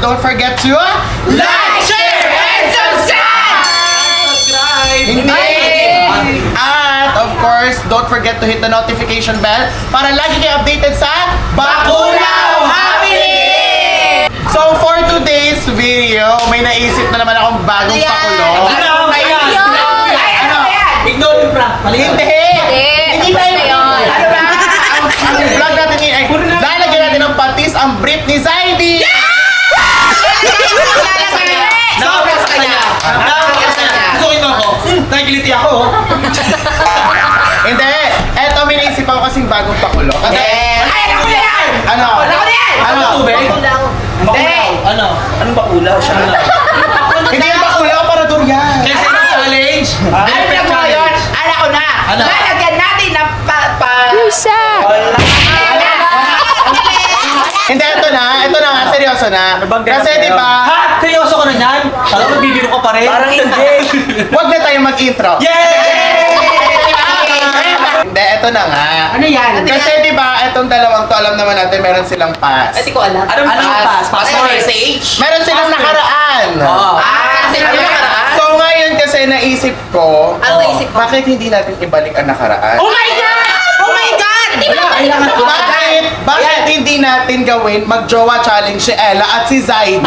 don't forget to Like, share, and subscribe! Hindi! At of course, don't forget to hit the notification bell para lagi kayo updated sa Bakulaw Happening! So for today's video, may naisip na naman akong bagong pakulo. Ignore yung prank. Hindi! Hindi tayo yun. Ano ba? Ang vlog natin ngayon ay lalagyan natin ng patis ang brief ni Zaidi! Nakapos ka niya. Gusto ko ako. Nagiliti ako. Hindi! Eto, may naisip ako kasing bagong pakulo. Kasi, Ay, ako na yan! ano? Ako na yan! Ano? Tubig? Bakulaw. Ano? Anong bakulaw siya? Hindi yung pakulo, para durian. Kasi yung challenge. Ano na mo yun? Alam ko na! Ano? Lalagyan natin ng Hindi, ito na nga, seryoso na. Kasi di ba, Ha? Seryoso ka na yan? Alam mo, bibiro ka pa rin? Parang hindi. wag na tayo mag-intro. Yay! Hindi, ito na nga. Ano yan? Kasi di ba, itong dalawang to, alam naman natin, meron silang pass. Hindi ko alam. Anong pass? Password? Meron silang nakaraan. Oo. Sino yung nakaraan? So ngayon kasi naisip ko, Ano naisip mo? bakit hindi natin ibalik ang nakaraan? Oh my God! Oh my God! Bakit hindi natin gawin mag-jowa challenge si Ella at si Zaidi?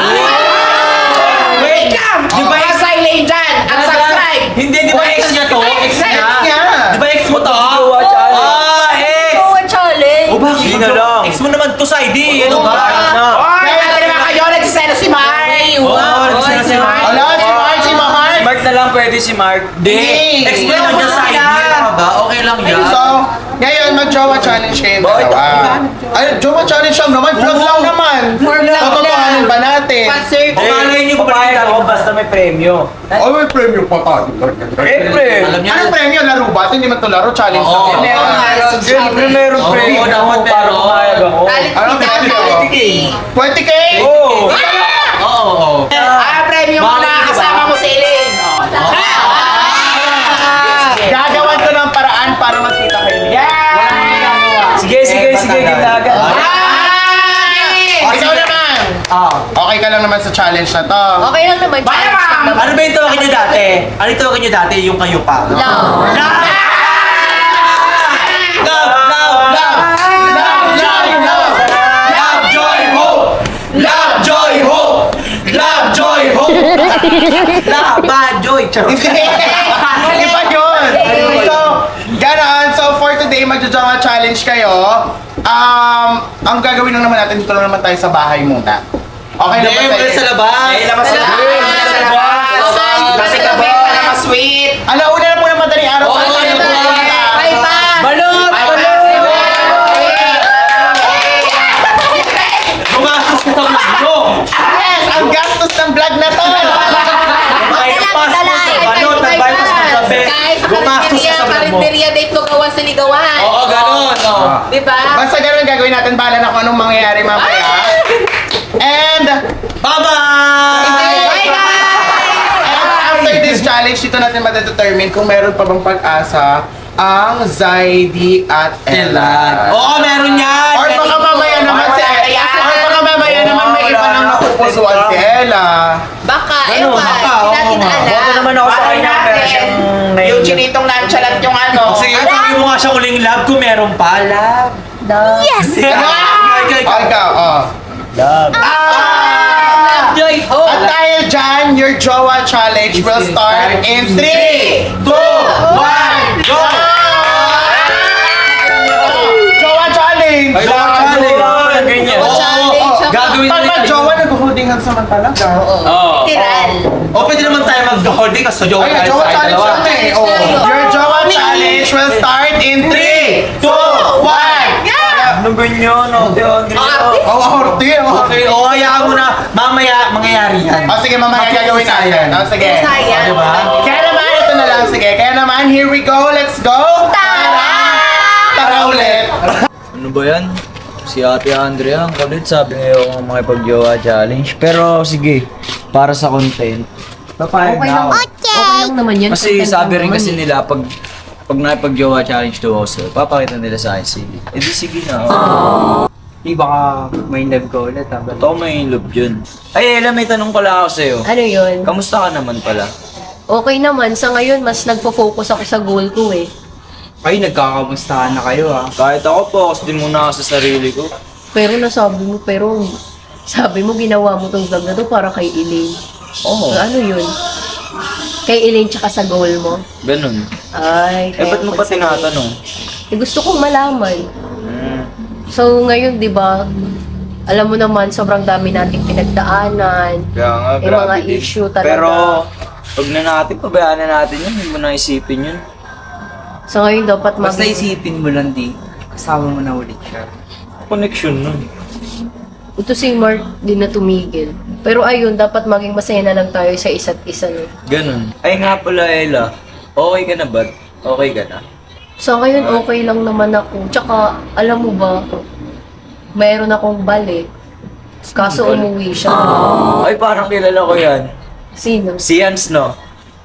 Wait lang! Di ba yung silent dyan? Ang subscribe! Hindi, di ba ex niya to? Ex niya? niya. Di ba ex mo to? Ah, ex! One challenge. O bakit? Hindi na lang. Ex mo naman to, Saidi. Ano ba? Oy! Ano naman kayo? Nagsiselo si Mark! Oo, nagsiselo si Mark. Ala, si Mark, si Mahar. Mark na lang pwede si Mark. Di. Ex mo naman dyan, Saidi. Ano ba? Okay lang yan. So, ngayon mag-jowa challenge kayo dalawa. Ay, jowa challenge lang naman. Vlog lang naman. Tototohanin ba natin? Malay niyo ba Papayag ako basta may premyo. Ay, may premium pa tayo. Siyempre. Alam niyo. Anong premyo? Laro ba? Hindi man to laro. Challenge lang. Oo. yan. Siyempre meron Oo, premyo. dapat Para meron. pumayag ako. Anong premyo? 20K? Oo. Oo. Premium mo na kasama mo si Elaine! Gagawan ko ng paraan para makita kayo niya. Sige, gitlagan. Ikaw naman. Okay ka lang naman sa challenge na to. Okay lang naman. Challenge lang naman. Ano ba yung tawagin niyo dati? Ano yung tawagin niyo dati? Yung kayo pa? Love. Love, joy, hope! Love, joy, hope! Love, joy, hope! Love, bad joy! Charot. Hindi pa yun. So, ganoon. So, for today, magjajawa challenge kayo. Ang gagawin lang naman natin, dito lang naman tayo sa bahay muna. Okay na ba Hindi, sa labas! labas na. Kasi kami para mas-sweet! Alauna na po ng madaling araw. Oo, Saan tayo yun po. pupunta? Bye pa. Balot! Gumastos ka sa vlog mo! Yes, ang gastos ng vlog na to. Balot, nagbaypas mo gabi. Gumastos ka sa vlog mo. Karinderya date no gawan sa ligawan. Oo, ganun. oo. Diba? Basta ganun gagawin natin. Bahala na kung anong mangyayari mamaya. And, Bye-bye! Bye, and after this challenge, dito natin madedetermine kung meron pa bang pag-asa ang Zaidi at Ella. Oo, meron yan! Or baka mamaya naman si Ella. Or baka mamaya naman may iba nang napupusuan si Ella. Baka, Ganun, ewan. baka, Hindi natin oo. alam. Boto naman ako sa Bakit kanya. Meron natin? siyang Yung chinitong nonchalant yung ano. Sige, sabihin mo nga siya uling love kung meron pa. Love. Yes! Ikaw, oh. Love. Joy, hope. At dahil dyan, your Jowa Challenge will start in 3, 2, 1, go! Jowa Challenge! Jowa Challenge. Ganyan. Oo, Challenge ako. gagawin Pag natin. mag-jowa, nag-holding hands naman talaga. Oo. Literal. O, pwede naman tayo mag-holding kasi Jowa Ay, Jowa Challenge dalawa. lang eh. Oh. Your Jowa Challenge will start in 3, 2, 1! Ano ganyan? Horty. Okay, o, hayaan mo na. Mamaya, mangyayari yan. O sige, mamaya gagawin natin. O sige. Sayang. Diba? Kaya naman, ito na lang. Sige, kaya naman, here we go. Let's go! Tara ulit! Ano ba yan? Si Ate Andrea, ang kulit. Sabi ngayon kung makipag-jowa challenge. Pero sige, para sa content, papayag Okay na lang. ako. Okay lang naman yan. Kasi Content sabi lang rin naman kasi eh. nila, pag nakipag-jowa challenge daw ako sa'yo, papakita nila sa akin sige. Eh di sige na. Di baka may love ka ulit ha. Ba't ako may love dyan? Ay, Ella, may tanong pala ako sa'yo. Ano yun? Kamusta ka naman pala? Okay naman. Sa ngayon, mas nagpo-focus ako sa goal ko eh. Ay, nagkakamustahan na kayo ha. Kahit ako, focus din muna ako sa sarili ko. Pero sabi mo ginawa mo tong vlog na to para kay Elaine. Oo. Ano yun? Kay Elaine tsaka sa goal mo? Ganun. Ay, Eh, ba't mo pa tinatanong? Eh, gusto kong malaman. Hmm. So, ngayon, di ba, alam mo naman, sobrang dami nating pinagdaanan. Kaya nga, May grabe mga din. issue talaga. Pero, huwag na natin, pabayaan na natin yun. Hindi mo na isipin yun. So, ngayon dapat Basta isipin mo lang di, kasama mo na ulit siya. Connection nun. Ito si Mark, di na tumigil. Pero ayun, dapat maging masaya na lang tayo sa isa't isa. No? Ganun. Ay nga pala, Ella. Okay ka na ba? Okay ka na? So, ngayon, okay lang naman ako. Tsaka, alam mo ba, mayroon akong balik. Kaso Balik? umuwi siya. Ay, parang kilala ko yan. Sino? Si Yans, no?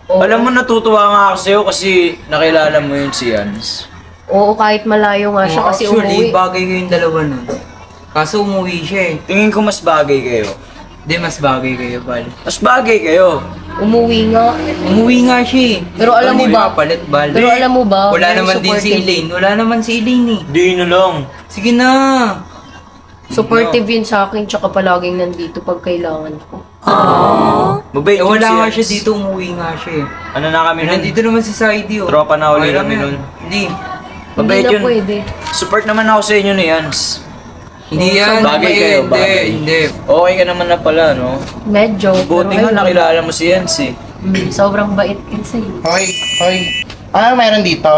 Oo. Alam mo, natutuwa nga ako sa'yo kasi nakilala mo yun si Yans. Oo, kahit malayo nga siya kasi Actually, umuwi. bagay kayong dalawa nun. Kaso umuwi siya eh. Tingin ko mas bagay kayo. Di, mas bagay kayo, Bal. Mas bagay kayo. Umuwi nga. Umuwi nga siya eh. Pero alam mo Hindi ba- mapalit, Bal. Pero alam mo ba, Wala very naman din si supportive. Elaine. Wala naman si Elaine eh. Di na lang. Sige na. Supportive yun sa akin, tsaka palaging nandito pag kailangan ko. Mabait Eh, yun wala si nga Yans. siya dito, umuwi nga siya eh. Ano na kami nun? Nandito naman si Saidi oh. Tropa na uli Okay lang kami yan. nun. Hindi. Mabait Hindi na yun. pwede. Support naman ako sa inyo ni Yans. Hindi yan. Bagay kayo, Hindi, bagay. hindi. Okay ka naman na pala, no? Medyo. Buti pero nga ayun. nakilala mo si Yans eh. Sobrang bait kasi. Hoy, hoy. Ano meron dito?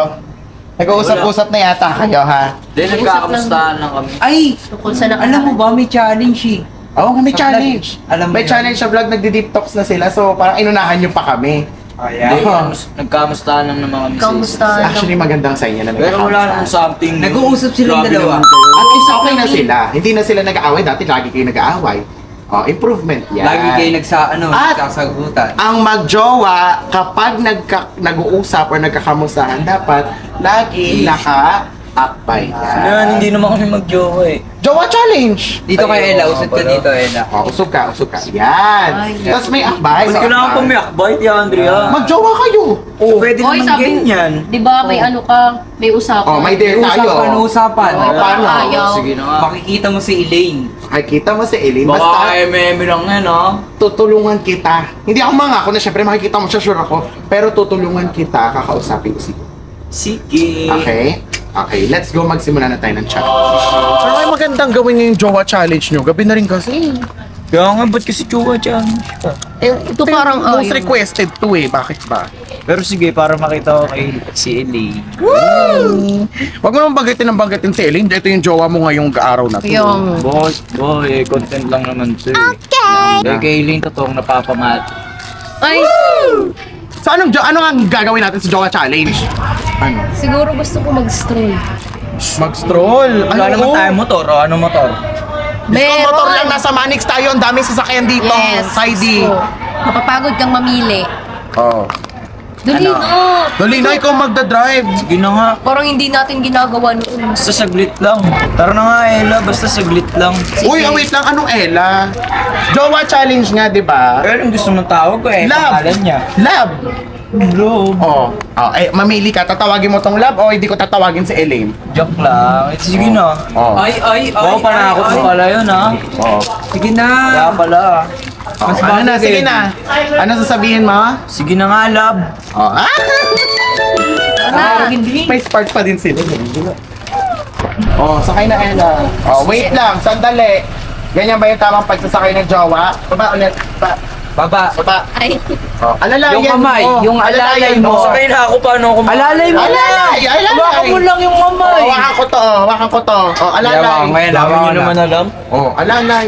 Nag-uusap-usap na yata kayo, ha? Di, nagkakamustahan lang kami. Ay! Tungkol sa Alam mo ba, may challenge eh. Oo, may Sa challenge. vlog. Alam mo May yun. challenge sa vlog, nagdi-deep talks na sila. So, parang inunahan nyo pa kami. Ayan. Di, nagkamustahan lang naman kami Kamusta? Actually, magandang sign yan na Pero wala namang nagkakamusta. something. Nag-uusap silang Grabe dalawa. naman kayo. At least okay na sila. Hindi na sila nag-aaway. Dati lagi kayo nag-aaway. Oh, improvement yan. Lagi kayo At- nagsasagutan. Ang magjowa, kapag nag-uusap or nagkakamustahan, dapat lagi naka-akbay. Yan, hindi naman kami mag-jowa eh. Jowa challenge! Dito kay Ay, Ella, oo usad nga ka pala. dito, Ella. Oh, usog ka, usog ka. Yan! Ay. Tapos may akbay. Ba't sa kailangan pa akbay. may akbay, Andrea? Magjowa kayo! Oh, pwede Hoy, naman ganyan. di ba may ano ka, may usapan? Oh, may dare tayo. Usapan. Oh, paano? ayaw. Sige na nga. Makikita mo si Elaine. Ay, kita mo si Eileen. Baka Basta MM lang yan, ha? tutulungan kita. Hindi ako mangako na syempre makikita mo siya, sure ako. Pero tutulungan kita, kakausapin ko si Sige. Okay? Okay, let's go. Magsimula na tayo ng challenge. Pero ay magandang gawin yung jowa challenge nyo. Gabi na rin kasi. Kaya nga, ba't kasi jowa challenge pa? Ito parang most requested to eh. Bakit ba? Pero sige, para makita ko kay si Ellie. Huwag mo naman bagatin si Eileen. Ito yung jowa mo ngayong araw na to. Yung, Boy, content lang naman to eh. Okay. Kay Eileen, totoong napapamat. ay, So ano ang gagawin natin sa jowa challenge? Ano? siguro gusto ko mag-stroll. Mag-stroll. Wala naman tayo motor, o ano motor? Disco motor lang, nasa Manix tayo. Ang daming sasakyan dito. Yes. Side So, mapapagod kang mamili. Oh. Dali na. Dali na, ikaw magdadrive. Sige na nga. Parang hindi natin ginagawa noon. Basta saglit lang. Tara na nga, Ella. Basta saglit lang. Uy, wait lang. Anong Ella? Jowa challenge nga, di ba? Pero anong gusto mong tawag ko eh? Love. Pangalan niya. Love. Love. Oh. Mamili ka. Tatawagin mo tong Love o hindi ko tatawagin si Elaine? Joke lang. Sige na. Oh. Ay. Oo, panakot mo pala yun, ha? Oh. Sige na. Kaya pala. Oh. Ano na? Sige na. Ano sasabihin mo? Sige na nga, love. Oh. Ah! Ano? May spark pa din sila. Oh, sakay na Ella. Oh, wait lang. Sandali. Ganyan ba yung tamang pagsasakay ng jowa? Baba ulit. Baba. Baba. Ay, Oh, alalayan Yung kamay, mo. yung alalay mo. Sakay na ako, paano ako? Alalay mo Alalay! Alalay! Baka mo lang yung kamay. Oh, wakan ko to. Wakan ko to. Oh, alalay. Ngayon, Dami hawakan nyo na. naman alam. Oh, alalay.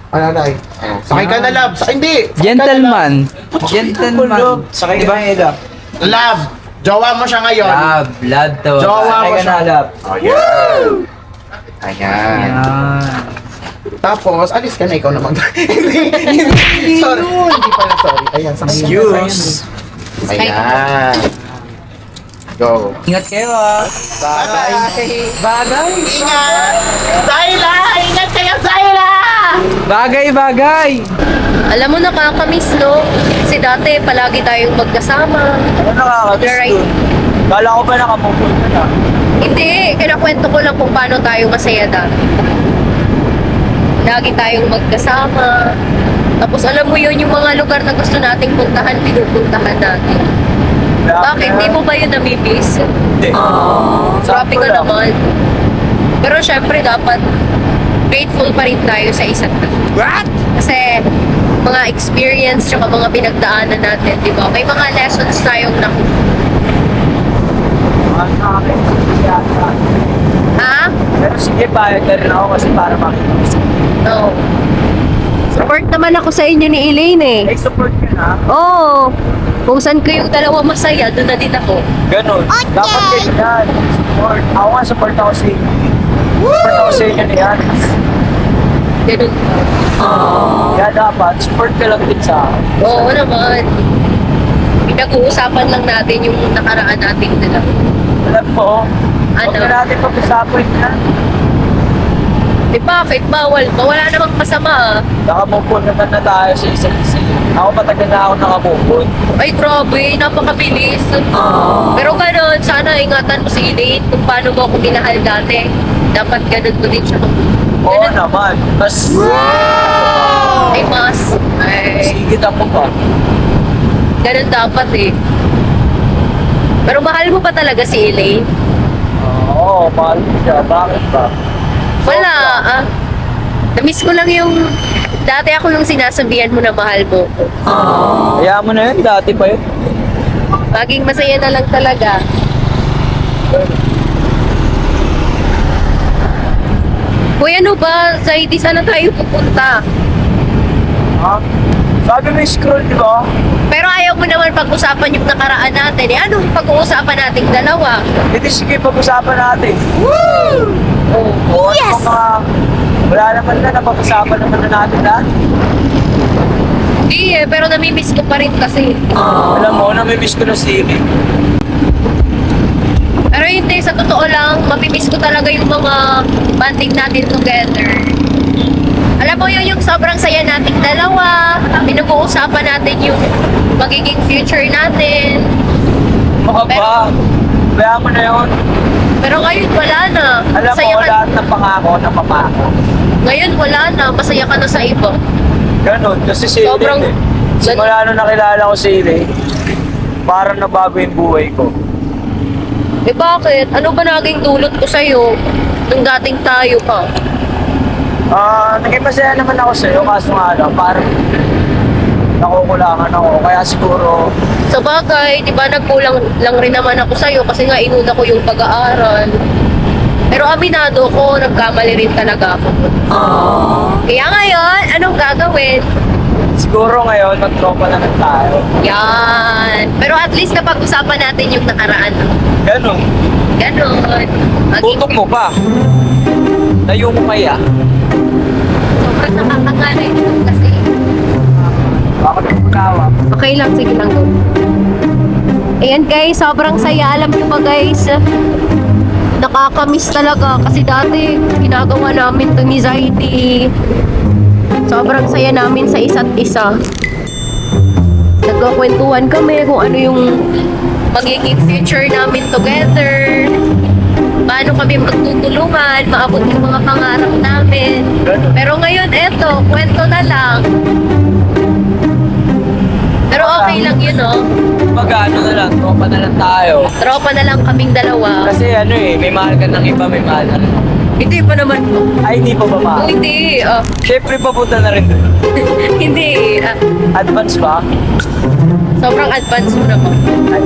Alalay. Oh, sakay ka na, Love. Hindi. Sakay ka na, Gentleman. Gentleman. Sakay Di ka ba, na, Ella. Love. Love. Jowa mo siya ngayon. Love to. Jowa Sakay mo ka siya. na, love. Oh, yeah. Ayan. Yan. Tapos, alis ka na, ikaw naman. Hindi. Sorry. Hindi pala, sorry. Ayan, sakay ka na. Excuse. Ayan. Go. Ingat kayo ah. Bagay. Ingat! Zayla! Ingat kayo, Zayla! Bagay. Alam mo, nakakamiss, no? Kasi dati, palagi tayong magkasama. Ano nakakamiss Right. dun? Kala ko ba nakapupunta na? Hindi, kinakwento ko lang kung paano tayo masaya dati. Lagi tayong magkasama. Tapos alam mo yun, yung mga lugar na gusto nating puntahan, pinupuntahan natin. Bakit? Di mo ba yun namimiss? Hindi. Grabe ka naman. Pero syempre dapat grateful pa rin tayo sa isa't isa. What? Kasi mga experience tsaka mga pinagdaanan natin, di ba? May mga lessons tayong Ha? Pero sige, payag na rin ako kasi para makita. No. Support naman ako sa inyo ni Elaine eh. May support ka na? Oo. Kung saan kayong dalawa masaya, doon na din ako. Ganun. Dapat ganyan. Support. Ako nga, support ako sa inyo. Support ako sa inyo ni Anis. Ganun. Kaya dapat, support ka lang din sa akin. Oo naman. Pinag-uusapan lang natin yung nakaraan nating dalawa. Alam mo, Ano? huwag na natin pag-usapan yan. Eh bakit? Bawal ba? Wala namang masama ah. Nakamupon naman na tayo sa isa't isa. Ako matagal na ako nakamupon. Ay grabe, napakabilis. Pero ganun, sana ingatan mo si Elaine kung paano mo ako minahal dati. Dapat ganun ko din siya. Oo Ganun. naman. Mas, Ay mas. Ay, sigitan mo pa. ganun dapat eh. Pero mahal mo pa talaga si Elaine? Oo, mahal mo siya. Bakit ba? Wala ah. Namiss ko lang yung dati ako yung sinasabihan mo na mahal mo ko. Kaya mo na yun, dati pa yun. Maging masaya na lang talaga. Kuya, ano ba? Sa hindi sana tayo pupunta. Ha? Sabi mo scroll, di ba? Pero ayaw mo naman pag-usapan yung nakaraan natin. Eh, anong pag-uusapan nating dalawa? Hindi, sige, pag-usapan natin. Oh, Yes! Wala naman na, napag-usapan naman na natin lahat. Hindi eh, pero namimiss ko pa rin kasi. Alam mo, namimiss ko na si Amy. Pero hindi, sa totoo lang, mamimiss ko talaga yung mga banding natin together. Alam mo yun, yung sobrang saya nating dalawa, pinag-uusapan natin yung magiging future natin. Baka ba? Kaya mo na yun. Pero ngayon wala na. Alam Masaya mo, ka, lahat ng pangako, napapako. ngayon wala na, masaya ka na sa iba. Ganon, kasi si Sobrang- Elaine eh. Simula nung nakilala ko si Elaine, parang nabago yung buhay ko. Eh bakit? Ano ba naging dulot ko sa'yo nung dating tayo pa? Naging masaya naman ako sa'yo, kaso nga lang, parang nakukulangan ako. Kaya siguro, Sa bagay, di ba nagkulang lang rin naman ako sa'yo kasi nga inuna ko yung pag-aaral. Pero aminado ko, nagkamali rin talaga ako. Kaya ngayon, anong gagawin? siguro ngayon, mag-tropa na lang tayo. Yan. Pero at least napag-usapan natin yung nakaraan. Ganon. Ganon. Tutok mo pa. Tayo mo kaya. Sobrang nakakangalay ito kasi. Bakit mo tawa? Okay lang, sige lang go. Ayan guys, sobrang saya. Alam niyo ba guys, nakakamiss talaga kasi dati ginagawa namin to ni Zaidi. Sobrang saya namin sa isa't isa. Nagkakwentuhan kami kung ano yung magiging future namin together. Paano kami magtutulungan, maabot yung mga pangarap namin. Pero ngayon, eto, kwento na lang. Pero okay lang yun, no? Mag-ano na lang, tropa na lang tayo. Tropa na lang kaming dalawa. Kasi ano eh, may mahal ka ng iba, may mahal ka ng iba. Hindi pa naman po. Ay, hindi pa ba Oh, mahal? hindi. Siyempre, papunta na rin doon. Hindi. Advance ba? Sobrang advanced mo naman. Ay,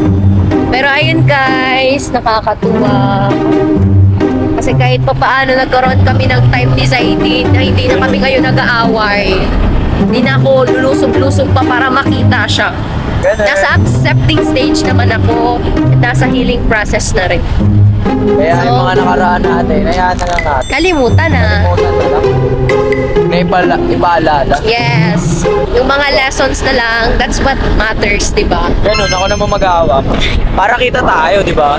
Pero ayun guys, nakakatuwa. Kasi kahit pa paano nagkaroon kami ng time ni Zaidin na hindi na kami ngayon nag-aaway. Hindi na ako lulusog-lusog pa para makita siya. ganun. Nasa accepting stage naman ako at nasa healing process na rin. Kaya yung mga nakaraan natin, hayaan na lang natin. Kalimutan na. Kalimutan na lang. na ipaalala. Yes. Yung mga lessons na lang, that's what matters, di ba? Ganun, ako naman mag-aawa. Para kita tayo, di ba?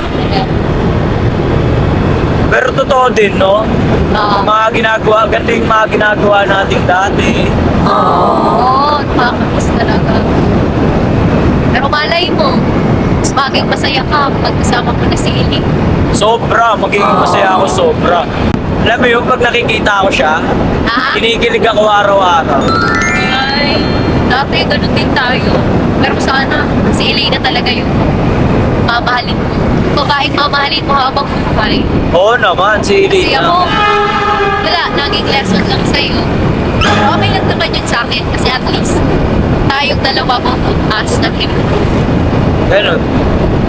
Pero totoo din, no? Oo. Mga ginagawa, ganda yung mga ginagawa natin dati. Oo, nakakamiss talaga. Pero malay mo, mas maging masaya ka pag kasama mo na si Ili. Sobra, magiging masaya ako sobra. Alam mo yung pag nakikita ko siya, Ha? kinikilig ako araw-araw. Ay, dati ganun din tayo. Pero sana, si Eli na talaga yung mamahalin mo. Babaeng mamahalin mo habang buhay. Oo naman, si Kasi Elena. ako, wala, naging lesson lang sa'yo. Pero okay lang naman yun sa akin kasi at least tayong dalawa mag-us nag-improve. Ganun.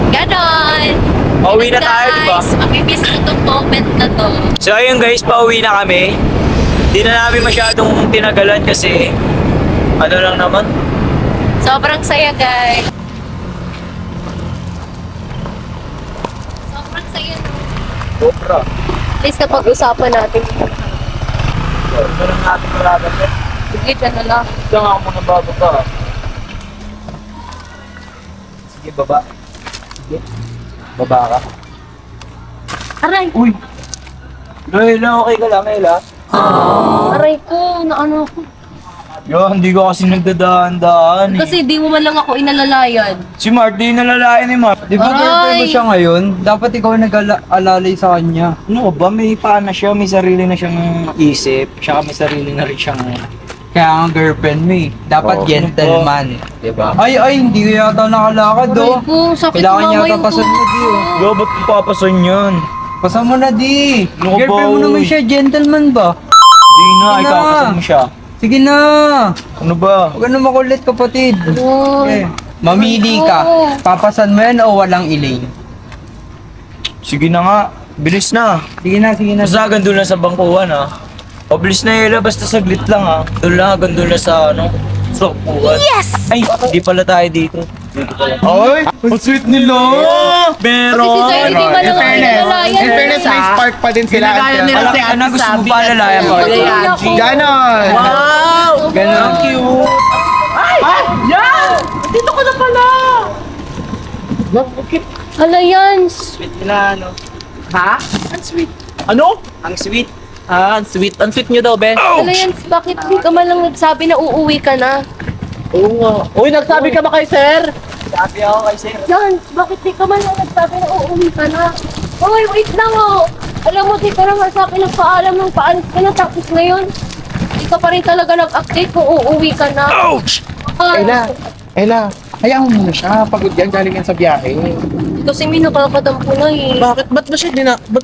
Ganon! Pauwi na tayo, di ba? Guys, mamimiss ko itong moment na to. So ayun guys, pauwi na kami. Di na namin masyadong tinagalan kasi ano lang naman. Sobrang saya, guys. Sobrang saya. Sobra. At least napag-usapan natin. Ito lang natin malaban. Sige, dyan na lang. Diyan ako muna bababa. Sige, baba. Sige. Baba ka. Aray! Uy! Layla, okay ka lang, Layla? Aray ko, naano ako. Yo, hindi ko kasi nagdadaan-daan eh. Kasi di mo man lang ako inalalayan. Si Mart, di nalalayan ni Mart. Di ba girlfriend mo Aray! siya ngayon? Dapat ikaw nag-alalay sa kanya. Ano ba, may paano siya, may sarili na siyang isip, tsaka may sarili na rin siyang... Kaya nga girlfriend mo eh. Dapat Oo. gentleman. Diba? Ay, hindi ko yata nakalakad Aray oh. ko, sakit Kailangan mama yata yung pasan mo di oh. Yo, ba't mo papason yun? Pasan mo na di. Ano ka ba, Girlfriend mo uy? naman siya, gentleman ba? Di na, Di na. ikaw pasan mo siya. Sige na. Ano ba? Huwag ka na makulit kapatid. Uy. Okay. Mamili ka. Papasan mo yan o walang Elaine? Sige na nga, bilis na. Sige na, sige na. Basta hanggang doon lang sa bangkuhan ha. O bilis na Ella, basta saglit lang ha. Doon lang, hanggang doon lang sa ano, sa bangkuhan. Yes! Ay, di pala tayo dito. Dito pala. Oy, ang sweet nila. Kasi si Zay, hindi man lang ako inalalayan. In fairness, may spark pa din sila. Pinagaya nila Alam si ka na, Ate gusto mo Sabi pa at alalayan si pa. Patuloy Angie. ako. Ganon. Wow! Ganun. Cute! Yan! Dito ko na pala! Hala yan. Sweet nila, ano? Ha? Ang sweet. Ano? Ang sweet. Ah, ang sweet. Ang sweet nyo daw, Ben. Hala yan. Bakit di ka man lang nagsabi na uuwi ka na? Oo nga. Uy, nagsabi ka ba kay sir? Sabi ako kay sir. Yan, bakit di ka man lang nagsabi na uuwi ka na? Hoy, wait lang oh. Alam mo, di ka naman sa akin nagpaalam ng paalis ka na. Tapos ngayon, di ka pa rin talaga nag-update kung uuwi ka na. Ouch! Ella, hayaan mo muna siya. Pagod yan, galing yan sa biyahe. Kasi may nakakadampo na eh. Bakit? Ba't ba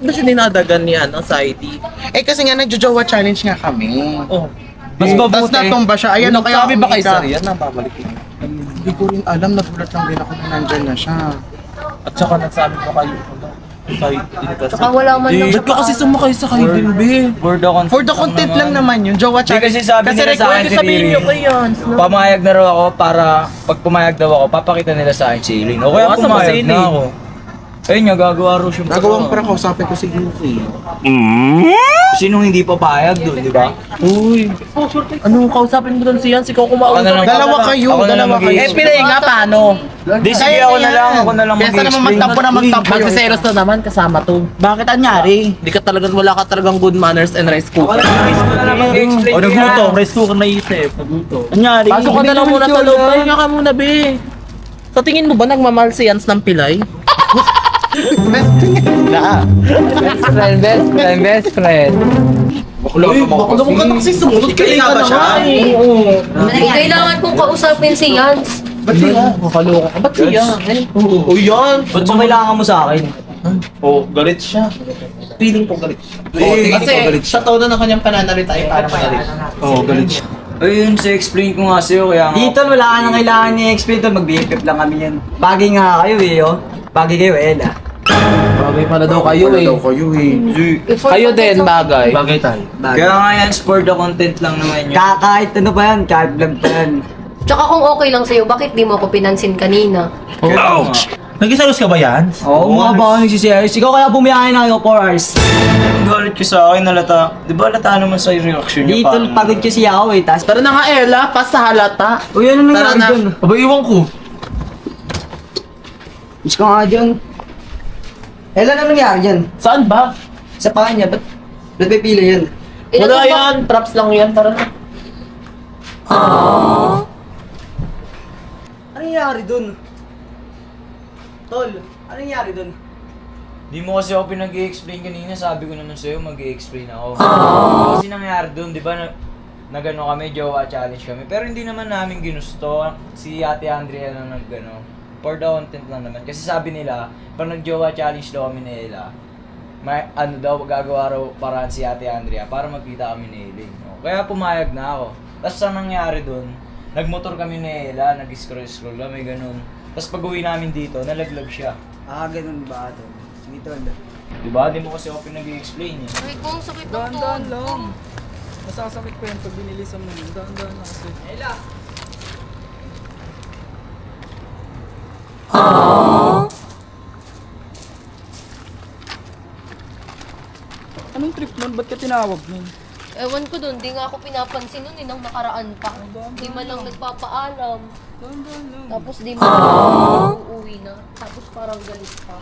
siya dinadagan ni anxiety? Eh kasi nga nagjo-jowa challenge nga kami. Oh. Mas Tapos mabuti. natumba siya. Ayan, Nung kaya sabi ba kay umiga. sir yan, napabalik yun. Hindi ko rin alam. Nagulat lang din ako na nandyan na siya. At saka nagsabi pa kayo, anxiety kasi. Saka wala man lang Ba't ka kasi sumakay sa kayo din, Ben? For the content, For the content lang naman yun. Jowa Di challenge. kasi sabi nila sa akin si Sabihin Riri, nyo kayo yan. pamayag na raw ako para pag pumayag daw ako, papakita nila sa akin si Eileen. O kaya Oo, sa pumayag Basili. na ako. Ayun nga, gagawa raw siya. Nagawang prank, kausapin ko si Yuki. Sinong hindi papayag doon, di ba? Uy. Ano, kausapin mo doon siyan? Si Coco Ako na lang. Mausap. Dalawa kayo, Ako na lang dalawa kayo. Eh, pinay nga, paano? Di, sige, Kaya ako na na yan. lang. Ako na lang Kesa naman mag-explain. magtampo na magtampo yun. Magsiselos na naman kasama to. Bakit anyari? Di ka talagang, wala ka talagang good manners and rice Ako cooker. na lang mag-explain. O nagutom, rice cooker na isip. Nagutom. Anyari? Pasok ka na lang muna sa loob. Pahinga ka muna, be. Sa tingin mo ba nagmamahal si Yans ng pilay? Best friend. Bakla mo ka kasi sumunod ka Ikaw ba siya? Oo. Kailangan kong kausapin si Yans. Ba't siya? Makaloka ka. Ba't siya? Oo, yan. Ba't mo kailangan mo sa akin? Oh, galit siya. Feeling ko galit siya. Kasi sa tono ng kanyang pananalita ay parang galit. Oo, galit siya. Ayun, sa explain ko nga sa'yo, kaya nga... Dito, wala ka nang kailangan ni-explain tol. Mag-BFF lang kami yan. Bagay nga kayo eh, oh. Bagay kayo, Ella. Bagay pala daw kayo eh. kayo eh. Kayo din bagay. Bagay tayo. Bagay. Kaya nga yan, for the content lang naman yun. Kahit ano pa yan, kahit vlog pa yan. Tsaka kung okay lang sa'yo, bakit di mo ako pinansin kanina? Ouch! Nag-isalos ka ba yan? Oo, mga ba ako nagsisiyayos? Ikaw kaya bumiyahin na ako 4 hours. Ang galit ka sa akin, nalata. Di ba halata naman sa reaction niya? Dito, pagod kasi ako eh. Tas, Tara na nga, Ella. Pas sa halata. uy, ano Tara nangyari na. dyan? Aba, iwan ko. Miss ka nga dyan. Ella, ano nangyari dyan? Saan ba? Sa paa niya, ba't may pila yan? Wala yan. Traps lang yan. Tara na. Ano nangyari dun? Tol, ano nangyari dun? Di mo kasi ako pinag-i-explain kanina, sabi ko naman sa'yo mag-i-explain ako. Kasi nangyari dun, di ba, nagano kami, jowa challenge kami. Pero hindi naman namin ginusto. Si Ate Andrea na nagano. For the content lang naman. Kasi sabi nila, pag nag-jowa challenge daw kami ni Ella, may, ano daw, gagawa raw paraan si Ate Andrea para magkita kami ni Eileen. No? Kaya pumayag na ako. Tapos ang nangyari dun, nagmotor kami ni Ella, nag-scroll-scroll kami, ganun. Tapos pag uwi namin dito, nalaglag siya. Ah, ganun ba ito? Sige, tol. Diba? Di mo kasi ako pinag-i-explain eh. Ay, kung sakit ng Dahan-dahan tuhod ko. lang. Masasakit pa yan pag binilisan mo yun. Dahan-dahan lang kasi. Ella! Anong trip nun? Ba't ka tinawag nun? Ewan ko dun, di nga ako pinapansin nun nang nakaraan pa. Di man lang nagpapaalam. Dahan-dahan lang. Tapos di man lang uuwi na. Tapos parang galit pa.